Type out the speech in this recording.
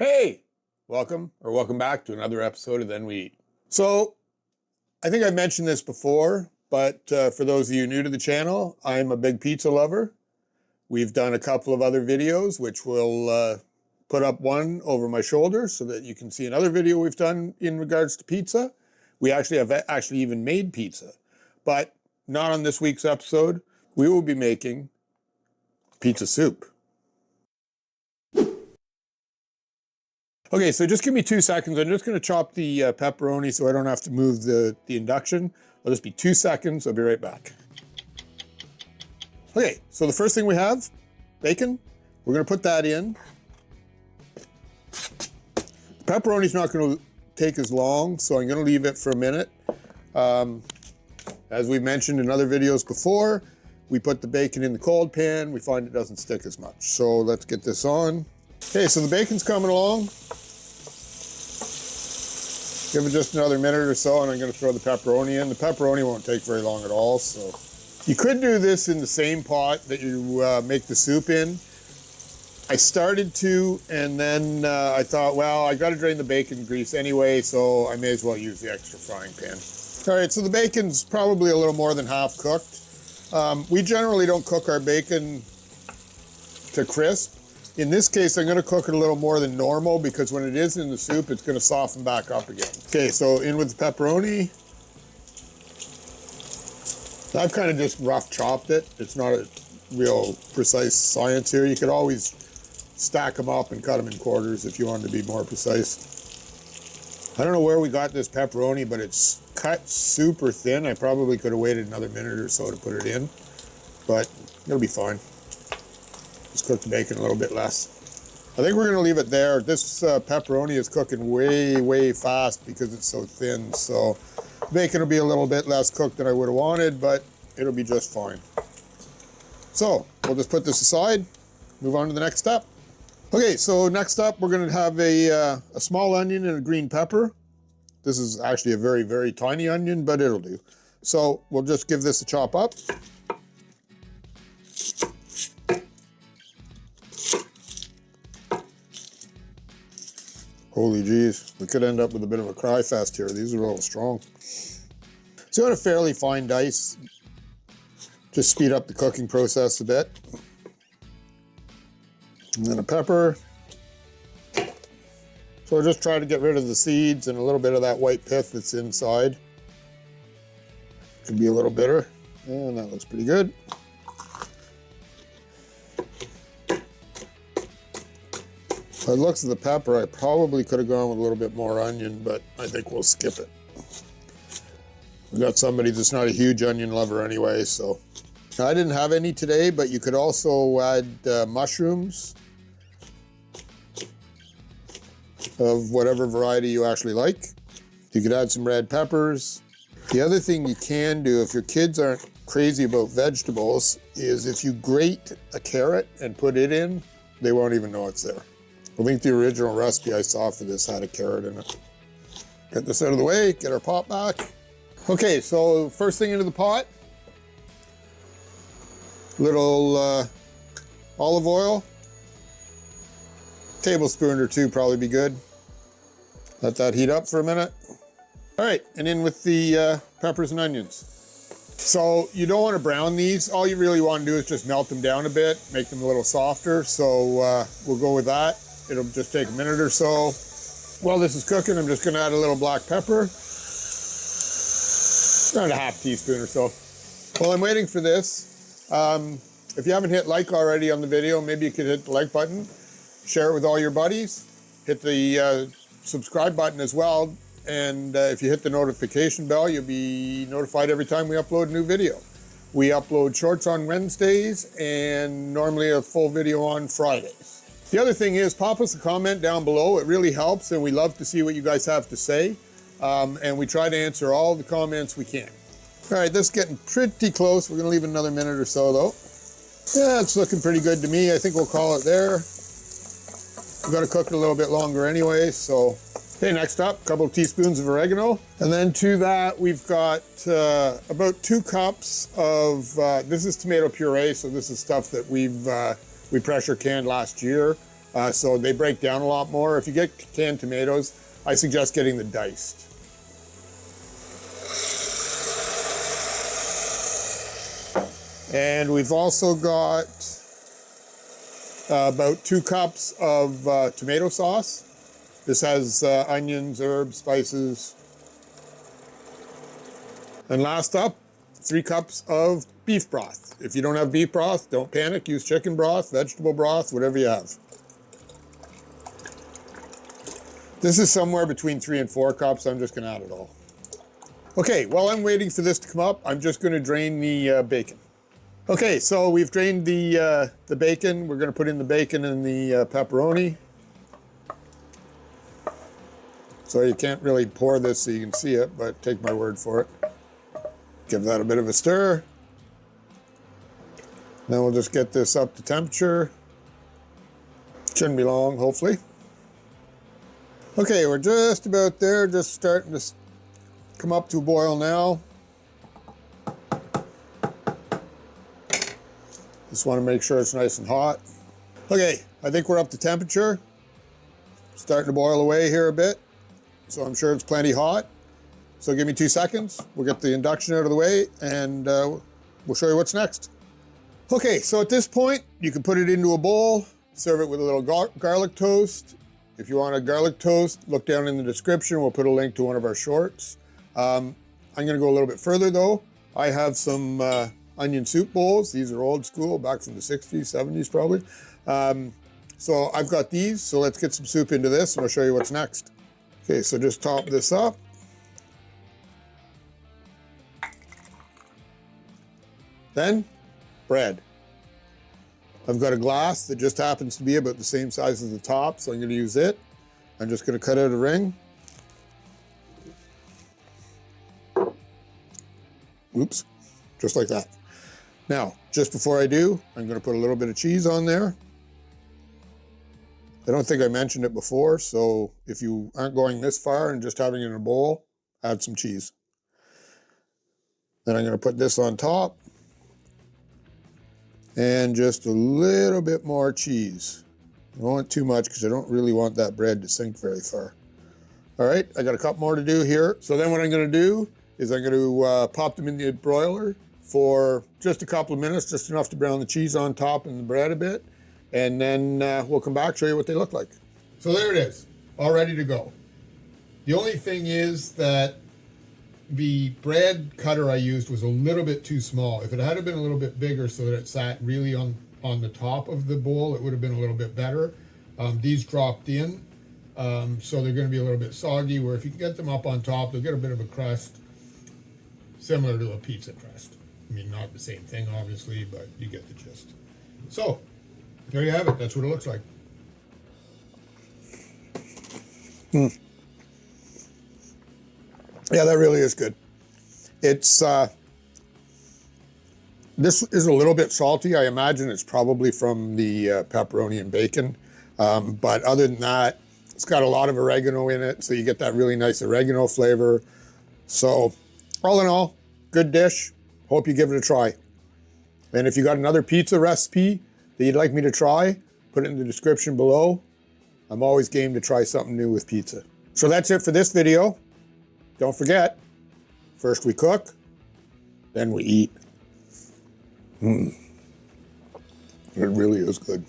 Hey, welcome back to another episode of Then We Eat. So I think I've mentioned this before, but for those of you new to the channel, I'm a big pizza lover. We've done a couple of other videos, which we'll put up one over my shoulder so that you can see another video we've done in regards to pizza. We actually have even made pizza, but not on this week's episode. We will be making pizza soup. Okay, so just give me 2 seconds. I'm just going to chop the pepperoni so I don't have to move the induction. It'll just be 2 seconds. I'll be right back. Okay, so the first thing we have, bacon. We're going to put that in. The pepperoni's not going to take as long, so I'm going to leave it for a minute. As we've mentioned in other videos before, we put the bacon in the cold pan. We find it doesn't stick as much. So let's get this on. Okay, so the bacon's coming along. Give it just another minute or so, and I'm going to throw the pepperoni in. The pepperoni won't take very long at all, so. You could do this in the same pot that you make the soup in. I started to, and then I thought, well, I got to drain the bacon grease anyway, so I may as well use the extra frying pan. All right, so the bacon's probably a little more than half cooked. We generally don't cook our bacon to crisp. In this case, I'm going to cook it a little more than normal because when it is in the soup, it's going to soften back up again. Okay, so in with the pepperoni. I've kind of just rough chopped it. It's not a real precise science here. You could always stack them up and cut them in quarters if you wanted to be more precise. I don't know where we got this pepperoni, but it's cut super thin. I probably could have waited another minute or so to put it in, but it'll be fine. Just cook the bacon a little bit less. I think we're going to leave it there. This pepperoni is cooking way fast because it's so thin. So bacon will be a little bit less cooked than I would have wanted, but it'll be just fine. So we'll just put this aside, move on to the next step. Okay, so next up we're going to have a small onion and a green pepper. This is actually a very tiny onion, but it'll do. So we'll just give this a chop up. Holy geez, we could end up with a bit of a cry fest here. These are a little strong. So at a fairly fine dice, just speed up the cooking process a bit. And then a pepper. So we'll just try to get rid of the seeds and a little bit of that white pith that's inside. Could be a little bitter. And that looks pretty good. By the looks of the pepper, I probably could have gone with a little bit more onion, but I think we'll skip it. We got somebody that's not a huge onion lover anyway, so. Now, I didn't have any today, but you could also add mushrooms of whatever variety you actually like. You could add some red peppers. The other thing you can do if your kids aren't crazy about vegetables is if you grate a carrot and put it in, they won't even know it's there. I think the original recipe I saw for this had a carrot in it. Get this out of the way, get our pot back. Okay, so first thing into the pot, little olive oil, tablespoon or two probably be good. Let that heat up for a minute. All right, and in with the peppers and onions. So you don't want to brown these. All you really want to do is just melt them down a bit, make them a little softer. So we'll go with that. It'll just take a minute or so. While this is cooking, I'm just going to add a little black pepper. Around a half teaspoon or so. While I'm waiting for this, if you haven't hit like already on the video, maybe you could hit the like button, share it with all your buddies, hit the subscribe button as well, and if you hit the notification bell, you'll be notified every time we upload a new video. We upload shorts on Wednesdays and normally a full video on Fridays. The other thing is, pop us a comment down below. It really helps, and we love to see what you guys have to say. And we try to answer all the comments we can. All right, this is getting pretty close. We're gonna leave it another minute or so though. Yeah, it's looking pretty good to me. I think we'll call it there. We've got to cook it a little bit longer anyway, so. Okay, next up, a couple of teaspoons of oregano. And then to that, we've got about 2 cups of, this is tomato puree, so this is stuff that we pressure canned last year. so they break down a lot more. If you get canned tomatoes, I suggest getting the diced. And we've also got about 2 cups of tomato sauce. This has onions, herbs, spices. And last up, 3 cups of beef broth. If you don't have beef broth, don't panic. Use chicken broth, vegetable broth, whatever you have. This is somewhere between 3 and 4 cups. I'm just going to add it all. Okay, while I'm waiting for this to come up, I'm just going to drain the bacon. Okay, so we've drained the bacon. We're going to put in the bacon and the pepperoni. So you can't really pour this so you can see it, but take my word for it. Give that a bit of a stir. Then we'll just get this up to temperature. Shouldn't be long, hopefully. Okay, we're just about there, just starting to come up to a boil now. Just want to make sure it's nice and hot. Okay, I think we're up to temperature. Starting to boil away here a bit. So I'm sure it's plenty hot. So give me 2 seconds. We'll get the induction out of the way and we'll show you what's next. Okay, so at this point, you can put it into a bowl, serve it with a little garlic toast. If you want a garlic toast, look down in the description. We'll put a link to one of our shorts. I'm gonna go a little bit further though. I have some onion soup bowls. These are old school, back from the 60s, 70s probably. So I've got these, so let's get some soup into this and I'll show you what's next. Okay, so just top this up. Then, bread. I've got a glass that just happens to be about the same size as the top, so I'm going to use it. I'm just going to cut out a ring. Oops, just like that. Now, just before I do, I'm going to put a little bit of cheese on there. I don't think I mentioned it before, so if you aren't going this far and just having it in a bowl, add some cheese. Then I'm going to put this on top. And just a little bit more cheese. I don't want too much because I don't really want that bread to sink very far. All right, I got a couple more to do here. So then what I'm going to do is I'm going to pop them in the broiler for just a couple of minutes, just enough to brown the cheese on top and the bread a bit. And then we'll come back, show you what they look like. So there it is, all ready to go. The only thing is that the bread cutter I used was a little bit too small. If it had been a little bit bigger so that it sat really on the top of the bowl, it would have been a little bit better. These dropped in, so they're going to be a little bit soggy, where if you can get them up on top, they'll get a bit of a crust similar to a pizza crust. I mean, not the same thing, obviously, but you get the gist. So, there you have it. That's what it looks like. Yeah, that really is good. It's, this is a little bit salty. I imagine it's probably from the pepperoni and bacon. But other than that, it's got a lot of oregano in it, so you get that really nice oregano flavor. So, all in all, good dish. Hope you give it a try. And if you got another pizza recipe that you'd like me to try, put it in the description below. I'm always game to try something new with pizza. So that's it for this video. Don't forget, first we cook, then we eat. It really is good.